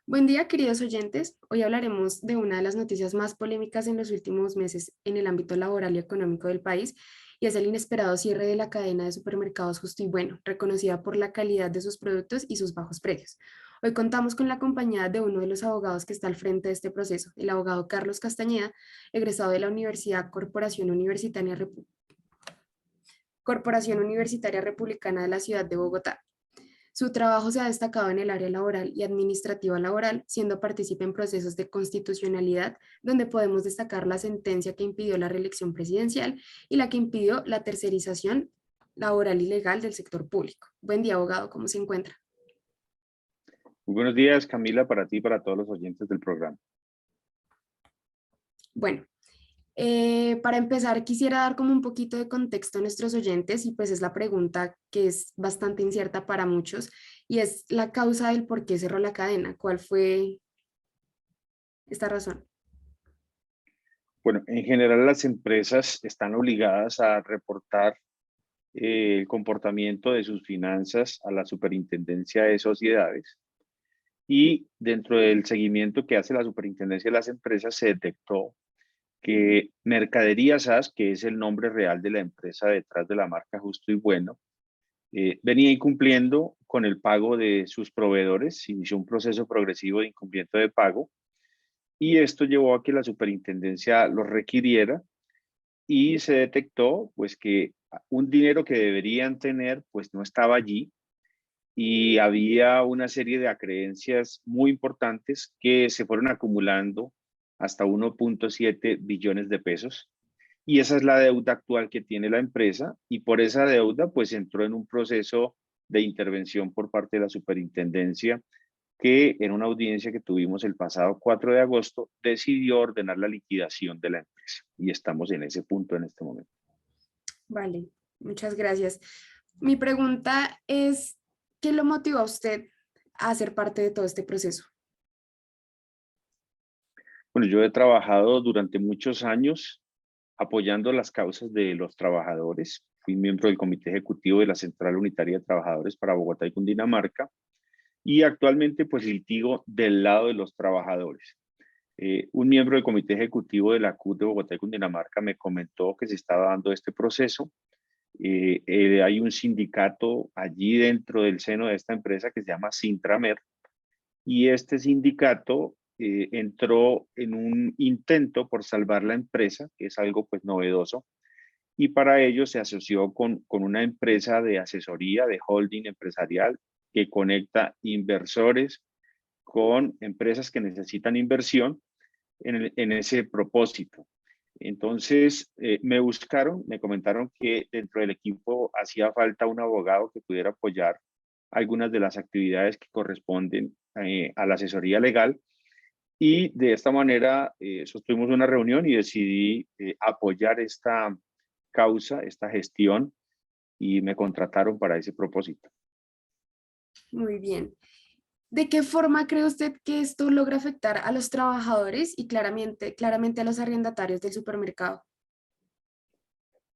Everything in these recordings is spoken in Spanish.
Buen día, queridos oyentes. Hoy hablaremos de una de las noticias más polémicas en los últimos meses en el ámbito laboral y económico del país, y es el inesperado cierre de la cadena de supermercados Justo y Bueno, reconocida por la calidad de sus productos y sus bajos precios. Hoy contamos con la compañía de uno de los abogados que está al frente de este proceso, el abogado Carlos Castañeda, egresado de la Universidad Corporación Universitaria Republicana de la ciudad de Bogotá. Su trabajo se ha destacado en el área laboral y administrativa laboral, siendo partícipe en procesos de constitucionalidad, donde podemos destacar la sentencia que impidió la reelección presidencial y la que impidió la tercerización laboral y legal del sector público. Buen día, abogado, ¿cómo se encuentra? Muy buenos días, Camila, para ti y para todos los oyentes del programa. Bueno, para empezar, quisiera dar como un poquito de contexto a nuestros oyentes y pues es la pregunta que es bastante incierta para muchos y es la causa del por qué cerró la cadena. ¿Cuál fue esta razón? Bueno, en general las empresas están obligadas a reportar el comportamiento de sus finanzas a la Superintendencia de Sociedades y dentro del seguimiento que hace la Superintendencia de las Empresas se detectó que Mercaderías SAS, que es el nombre real de la empresa detrás de la marca Justo y Bueno, venía incumpliendo con el pago de sus proveedores, se inició un proceso progresivo de incumplimiento de pago y esto llevó a que la superintendencia los requiriera y se detectó pues que un dinero que deberían tener pues no estaba allí y había una serie de acreencias muy importantes que se fueron acumulando hasta 1.7 billones de pesos. Y esa es la deuda actual que tiene la empresa y por esa deuda pues entró en un proceso de intervención por parte de la superintendencia que en una audiencia que tuvimos el pasado 4 de agosto decidió ordenar la liquidación de la empresa y estamos en ese punto en este momento. Vale, muchas gracias. Mi pregunta es, ¿qué lo motivó a usted a ser parte de todo este proceso? Bueno, yo he trabajado durante muchos años apoyando las causas de los trabajadores. Fui miembro del comité ejecutivo de la Central Unitaria de Trabajadores para Bogotá y Cundinamarca y actualmente pues litigo del lado de los trabajadores. Un miembro del comité ejecutivo de la CUT de Bogotá y Cundinamarca me comentó que se estaba dando este proceso. Hay un sindicato allí dentro del seno de esta empresa que se llama Sintramer y este sindicato entró en un intento por salvar la empresa, que es algo pues novedoso, y para ello se asoció con una empresa de asesoría, de holding empresarial, que conecta inversores con empresas que necesitan inversión en ese propósito. Entonces, me buscaron, me comentaron que dentro del equipo hacía falta un abogado que pudiera apoyar algunas de las actividades que corresponden a la asesoría legal y de esta manera sostuvimos una reunión y decidí apoyar esta causa, esta gestión y me contrataron para ese propósito. Muy bien. ¿De qué forma cree usted que esto logra afectar a los trabajadores y claramente a los arrendatarios del supermercado?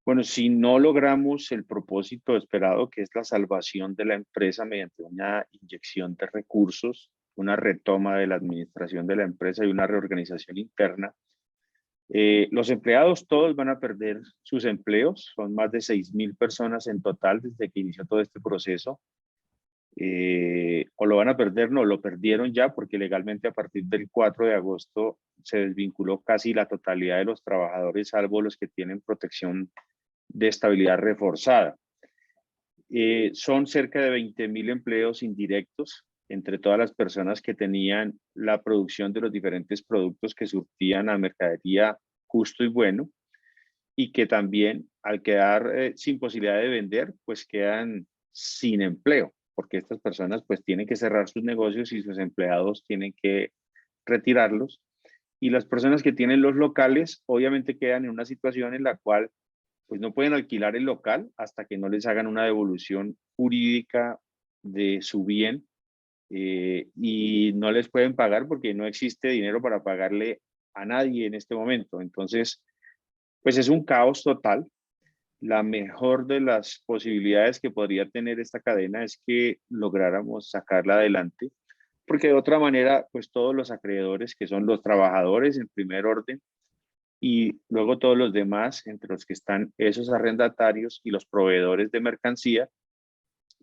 Bueno, si no logramos el propósito esperado, que es la salvación de la empresa mediante una inyección de recursos, una retoma de la administración de la empresa y una reorganización interna, los empleados todos van a perder sus empleos, son más de 6.000 personas en total desde que inició todo este proceso. O lo van a perder, no, lo perdieron ya porque legalmente a partir del 4 de agosto se desvinculó casi la totalidad de los trabajadores, salvo los que tienen protección de estabilidad reforzada. Son cerca de 20.000 empleos indirectos entre todas las personas que tenían la producción de los diferentes productos que surtían a mercadería Justo y Bueno y que también al quedar sin posibilidad de vender, pues quedan sin empleo, porque estas personas pues tienen que cerrar sus negocios y sus empleados tienen que retirarlos. Y las personas que tienen los locales obviamente quedan en una situación en la cual pues no pueden alquilar el local hasta que no les hagan una devolución jurídica de su bien y no les pueden pagar porque no existe dinero para pagarle a nadie en este momento. Entonces, pues es un caos total. La mejor de las posibilidades que podría tener esta cadena es que lográramos sacarla adelante, porque de otra manera, pues todos los acreedores, que son los trabajadores en primer orden, y luego todos los demás, entre los que están esos arrendatarios y los proveedores de mercancía,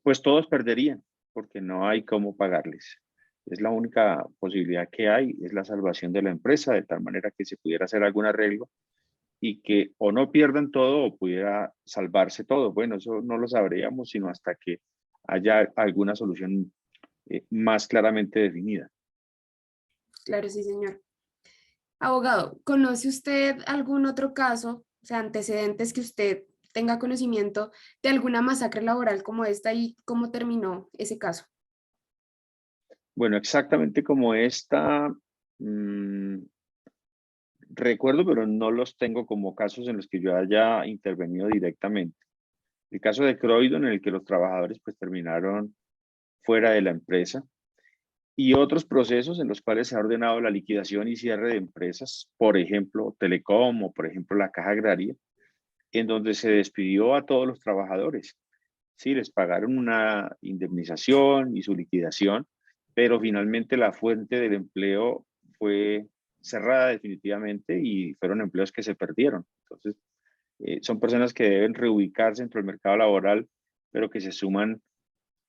pues todos perderían, porque no hay cómo pagarles. Es la única posibilidad que hay, es la salvación de la empresa, de tal manera que se pudiera hacer algún arreglo y que o no pierdan todo o pudiera salvarse todo. Bueno, eso no lo sabríamos sino hasta que haya alguna solución más claramente definida. Claro, sí, señor. Abogado, ¿conoce usted algún otro caso, o sea, antecedentes que usted tenga conocimiento de alguna masacre laboral como esta y cómo terminó ese caso? Bueno, exactamente como esta, mm, recuerdo, pero no los tengo como casos en los que yo haya intervenido directamente. El caso de Croydon, en el que los trabajadores pues terminaron fuera de la empresa, y otros procesos en los cuales se ha ordenado la liquidación y cierre de empresas, por ejemplo, Telecom o por ejemplo la Caja Agraria, en donde se despidió a todos los trabajadores. Sí, les pagaron una indemnización y su liquidación, pero finalmente la fuente del empleo fue cerrada definitivamente y fueron empleos que se perdieron. Entonces, son personas que deben reubicarse dentro del mercado laboral, pero que se suman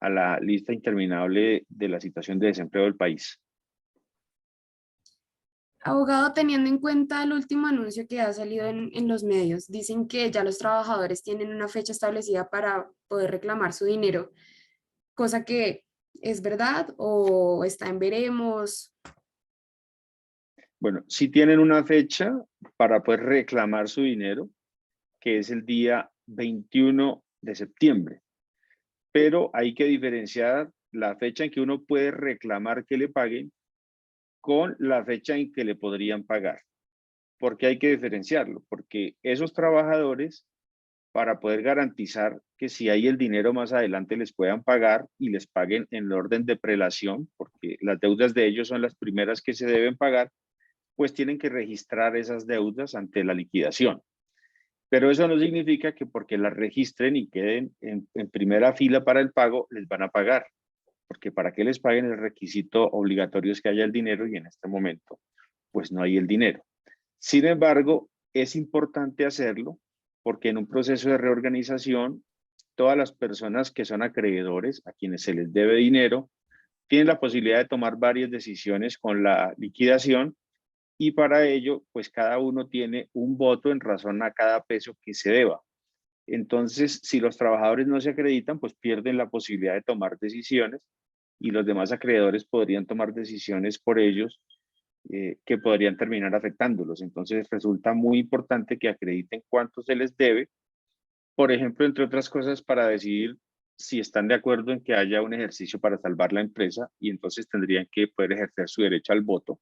a la lista interminable de la situación de desempleo del país. Abogado, teniendo en cuenta el último anuncio que ha salido en los medios, dicen que ya los trabajadores tienen una fecha establecida para poder reclamar su dinero, cosa que es verdad o está en veremos. Bueno, si tienen una fecha para poder reclamar su dinero, que es el día 21 de septiembre, pero hay que diferenciar la fecha en que uno puede reclamar que le paguen con la fecha en que le podrían pagar. ¿Por qué hay que diferenciarlo? Porque esos trabajadores, para poder garantizar que si hay el dinero más adelante les puedan pagar y les paguen en el orden de prelación, porque las deudas de ellos son las primeras que se deben pagar, pues tienen que registrar esas deudas ante la liquidación. Pero eso no significa que porque las registren y queden en primera fila para el pago, les van a pagar, porque para que les paguen el requisito obligatorio es que haya el dinero y en este momento pues no hay el dinero. Sin embargo, es importante hacerlo porque en un proceso de reorganización, todas las personas que son acreedores, a quienes se les debe dinero, tienen la posibilidad de tomar varias decisiones con la liquidación y para ello, pues cada uno tiene un voto en razón a cada peso que se deba. Entonces, si los trabajadores no se acreditan, pues pierden la posibilidad de tomar decisiones y los demás acreedores podrían tomar decisiones por ellos que podrían terminar afectándolos. Entonces, resulta muy importante que acrediten cuánto se les debe, por ejemplo, entre otras cosas, para decidir si están de acuerdo en que haya un ejercicio para salvar la empresa y entonces tendrían que poder ejercer su derecho al voto.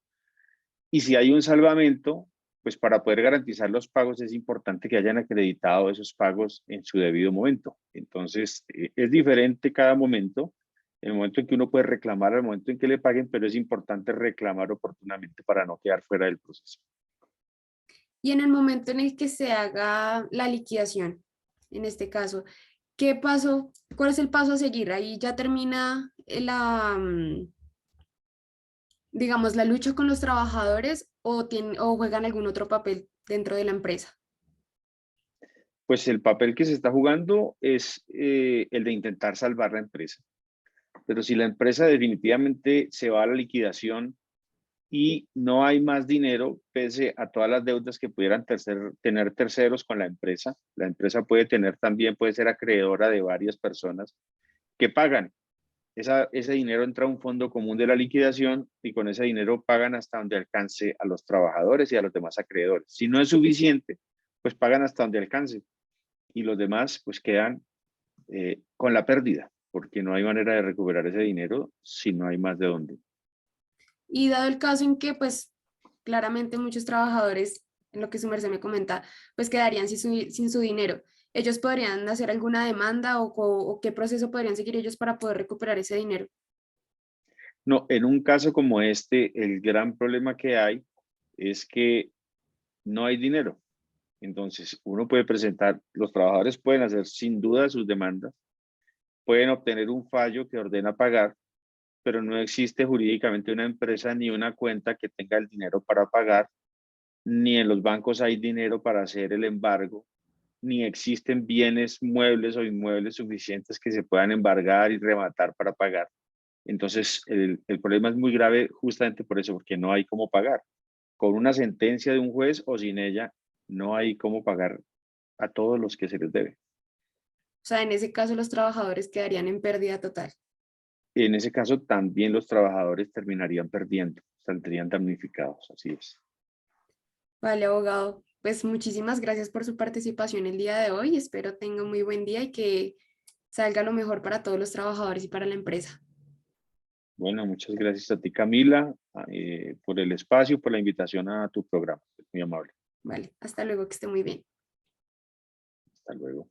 Y si hay un salvamento, pues para poder garantizar los pagos es importante que hayan acreditado esos pagos en su debido momento. Entonces, es diferente cada momento, el momento en que uno puede reclamar, al momento en que le paguen, pero es importante reclamar oportunamente para no quedar fuera del proceso. Y en el momento en el que se haga la liquidación, en este caso, ¿qué paso, cuál es el paso a seguir? Ahí ya termina digamos, la lucha con los trabajadores o juegan algún otro papel dentro de la empresa. Pues el papel que se está jugando es el de intentar salvar la empresa. Pero si la empresa definitivamente se va a la liquidación y no hay más dinero, pese a todas las deudas que pudieran tener terceros con la empresa puede tener también, puede ser acreedora de varias personas que pagan. Ese dinero entra a un fondo común de la liquidación y con ese dinero pagan hasta donde alcance a los trabajadores y a los demás acreedores. Si no es suficiente, pues pagan hasta donde alcance y los demás pues quedan con la pérdida, porque no hay manera de recuperar ese dinero si no hay más de dónde. Y dado el caso en que, pues, claramente muchos trabajadores, en lo que su merced me comenta, pues quedarían sin su dinero. ¿Ellos podrían hacer alguna demanda o qué proceso podrían seguir ellos para poder recuperar ese dinero? No, en un caso como este, el gran problema que hay es que no hay dinero. Entonces, uno puede presentar, los trabajadores pueden hacer sin duda sus demandas, pueden obtener un fallo que ordena pagar, pero no existe jurídicamente una empresa ni una cuenta que tenga el dinero para pagar, ni en los bancos hay dinero para hacer el embargo, ni existen bienes muebles o inmuebles suficientes que se puedan embargar y rematar para pagar. Entonces, el problema es muy grave justamente por eso, porque no hay cómo pagar. Con una sentencia de un juez o sin ella, no hay cómo pagar a todos los que se les debe. O sea, en ese caso los trabajadores quedarían en pérdida total. En ese caso, también los trabajadores terminarían perdiendo, saldrían damnificados, así es. Vale, abogado. Pues muchísimas gracias por su participación el día de hoy. Espero tenga un muy buen día y que salga lo mejor para todos los trabajadores y para la empresa. Bueno, muchas gracias a ti, Camila, por el espacio, por la invitación a tu programa. Es muy amable. Vale, hasta luego, que esté muy bien. Hasta luego.